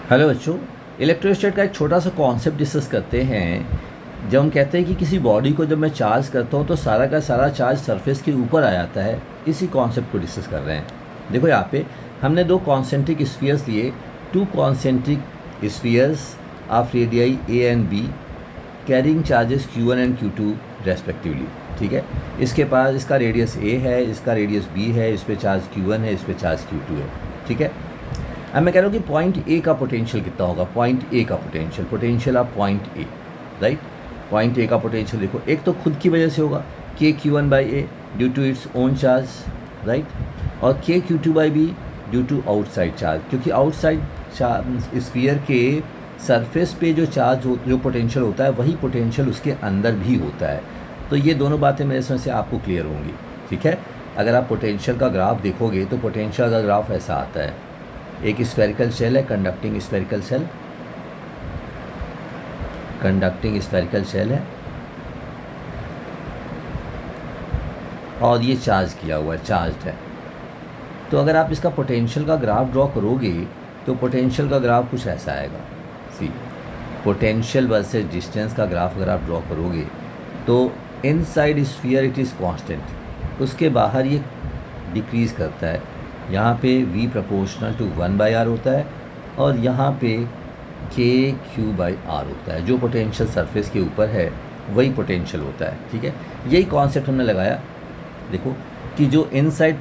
Hello बच्चों, इलेक्ट्रोस्टैट का एक छोटा सा कॉन्सेप्ट डिस्कस करते हैं। जब हम कहते हैं कि किसी बॉडी को जब मैं चार्ज करता हूँ तो सारा का सारा चार्ज सरफेस के ऊपर आ जाता है, इसी कॉन्सेप्ट को डिस्कस कर रहे हैं। देखो यहाँ पे हमने दो कॉन्सेंट्रिक स्फीयर्स लिए, two concentric spheres of radii A and B carrying charges Q1 and Q2 respectively. ठीक है, इसके पास इसका रेडियस ए है, इसका रेडियस बी है, इस पर चार्ज Q1 है, इस पर चार्ज Q2 है। ठीक है, अब मैं कह रहा हूँ कि पॉइंट ए का पोटेंशियल कितना होगा। पॉइंट ए का potential of point A, right. Point A का पोटेंशियल देखो, एक तो खुद की वजह से होगा KQ1/A due to its own charge, right, और KQ2/B due to outside charge, क्योंकि आउटसाइड स्फीयर के सरफेस पे जो चार्ज जो पोटेंशियल होता है वही पोटेंशियल उसके अंदर भी होता है। तो ये दोनों बातें मेरे समझ से आपको क्लियर होंगी। ठीक है, अगर आप पोटेंशियल का ग्राफ देखोगे तो पोटेंशियल का ग्राफ ऐसा आता है। एक स्फेरिकल शेल है, कंडक्टिंग स्फेरिकल शेल है, और ये चार्ज किया हुआ है, चार्ज है। तो अगर आप इसका पोटेंशियल का ग्राफ ड्रॉ करोगे तो पोटेंशियल का ग्राफ कुछ ऐसा आएगा। सी, पोटेंशियल वर्सेस डिस्टेंस का ग्राफ अगर आप ड्रॉ करोगे तो inside sphere it is constant, उसके बाहर ये डिक्रीज़ करता है। यहाँ पे V प्रोपोर्शनल टू 1/r होता है और यहाँ पे KQ/r होता है। जो पोटेंशियल सरफेस के ऊपर है वही पोटेंशियल होता है। ठीक है, यही कॉन्सेप्ट हमने लगाया। देखो कि जो इनसाइड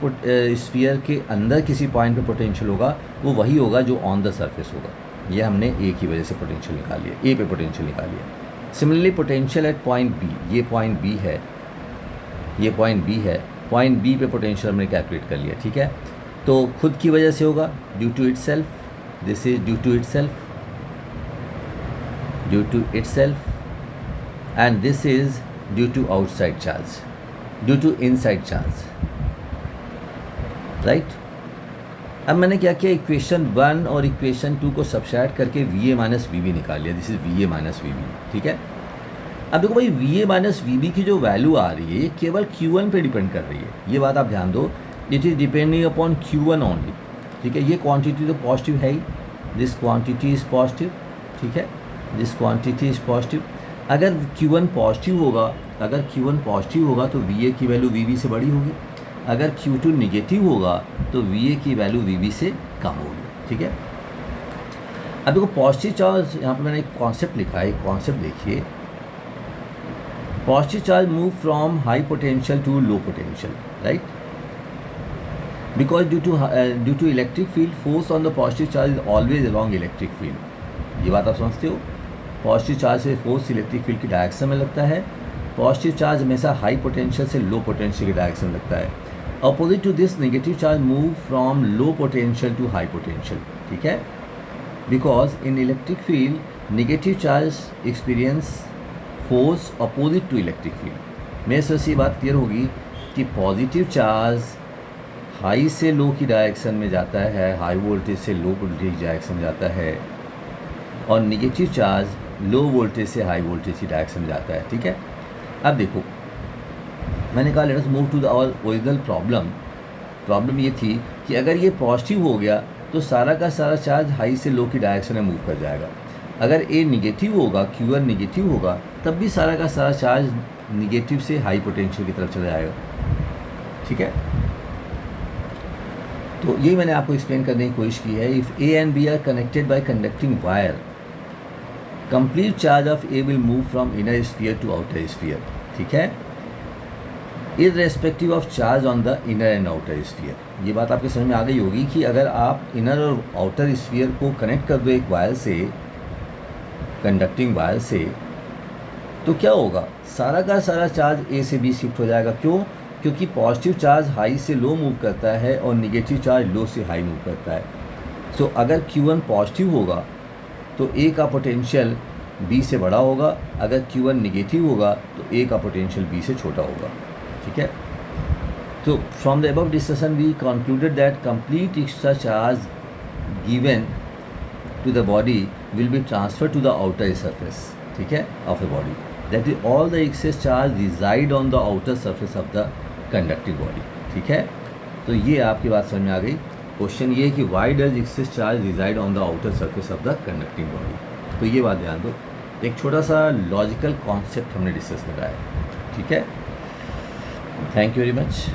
स्फीयर के अंदर किसी पॉइंट पे पोटेंशियल होगा वो वही होगा जो ऑन द सरफेस होगा। ये हमने ए की वजह से पोटेंशियल निकाल लिया, ए पे पोटेंशियल निकाल लिया। Similarly potential at point B, ये पॉइंट बी है, ये पॉइंट बी है, पॉइंट बी पे पोटेंशियल हमने कैलकुलेट कर लिया। ठीक है, तो खुद की वजह से होगा due to itself, this is due to itself and this is due to outside charge, due to inside charge, right. अब मैंने क्या किया, इक्वेशन 1 और इक्वेशन 2 को सब्ट्रैक्ट करके VA माइनस VB निकाल लिया। This is VA minus VB। ठीक है, अब देखो भाई VA माइनस VB की जो वैल्यू आ रही है ये केवल Q1 पे डिपेंड कर रही है। ये बात आप ध्यान दो, it is depending upon Q1 only. ठीक है, ये क्वांटिटी तो पॉजिटिव है ही, दिस क्वांटिटी इज़ पॉजिटिव। ठीक है, दिस क्वांटिटी इज़ पॉजिटिव। अगर Q1 पॉजिटिव होगा तो VA की वैल्यू VB से बड़ी होगी। अगर Q2 निगेटिव होगा तो VA की वैल्यू VB से कम होगी। ठीक है, अब देखो पॉजिटिव चार्ज, यहाँ पर मैंने एक कॉन्सेप्ट लिखा है, एक कॉन्सेप्ट देखिए। Positive charge move from high potential to low potential, right, because due to electric field force on the positive charge is always along electric field। ये बात आप समझते हो, पॉजिटिव चार्ज से फोर्स इलेक्ट्रिक फील्ड की direction में लगता है। पॉजिटिव चार्ज हमेशा हाई पोटेंशियल से लो पोटेंशियल की डायरेक्शन में लगता है। Opposite to this negative charge move from low potential to high potential. ठीक है, because in electric field negative charge experience force opposite to electric field. मेरे से ये बात क्लियर होगी कि पॉजिटिव चार्ज हाई से लो की डायरेक्शन में जाता है, हाई वोल्टेज से लो वोल्टेज डायरेक्शन में जाता है, और निगेटिव चार्ज लो वोल्टेज से हाई वोल्टेज की डायरेक्शन में जाता है। ठीक है, अब देखो मैंने कहा let us move to the our original problem ये थी कि अगर ये पॉजिटिव हो गया तो सारा का सारा चार्ज हाई से लो की डायरेक्शन में मूव कर जाएगा। अगर ए निगेटिव होगा, Q1 निगेटिव होगा, तब भी सारा का सारा चार्ज निगेटिव से हाई पोटेंशियल की तरफ चला जाएगा। ठीक है, तो यही मैंने आपको एक्सप्लेन करने की कोशिश की है। If A and B are connected by conducting wire, complete charge of A will move from inner sphere to outer sphere. ठीक है, irrespective of charge on the inner and outer sphere. ये बात आपके समझ में आ गई होगी कि अगर आप इनर और आउटर स्फीयर को कनेक्ट कर दो एक वायर से, कंडक्टिंग वायर से, तो क्या होगा, सारा का सारा चार्ज A से B शिफ्ट हो जाएगा। क्यों? क्योंकि पॉजिटिव चार्ज हाई से लो मूव करता है और निगेटिव चार्ज लो से हाई मूव करता है। सो अगर Q1 पॉजिटिव होगा तो A का पोटेंशियल B से बड़ा होगा, अगर Q1 निगेटिव होगा तो A का पोटेंशियल B से छोटा होगा। ठीक है, तो from the above discussion we concluded that complete extra charge given to the body will be transfer to the outer surface, ठीक है, of the body. That is all the excess charge resided on the outer surface of the conductive body. ठीक है, तो ये आपकी बात समझ में आ गई क्वेश्चन ये है कि why does excess charge resided on the outer surface of the conducting body. तो ये बात ध्यान दो, एक छोटा सा लॉजिकल कॉन्सेप्ट हमने डिस्कस करा है, ठीक है। Thank you very much.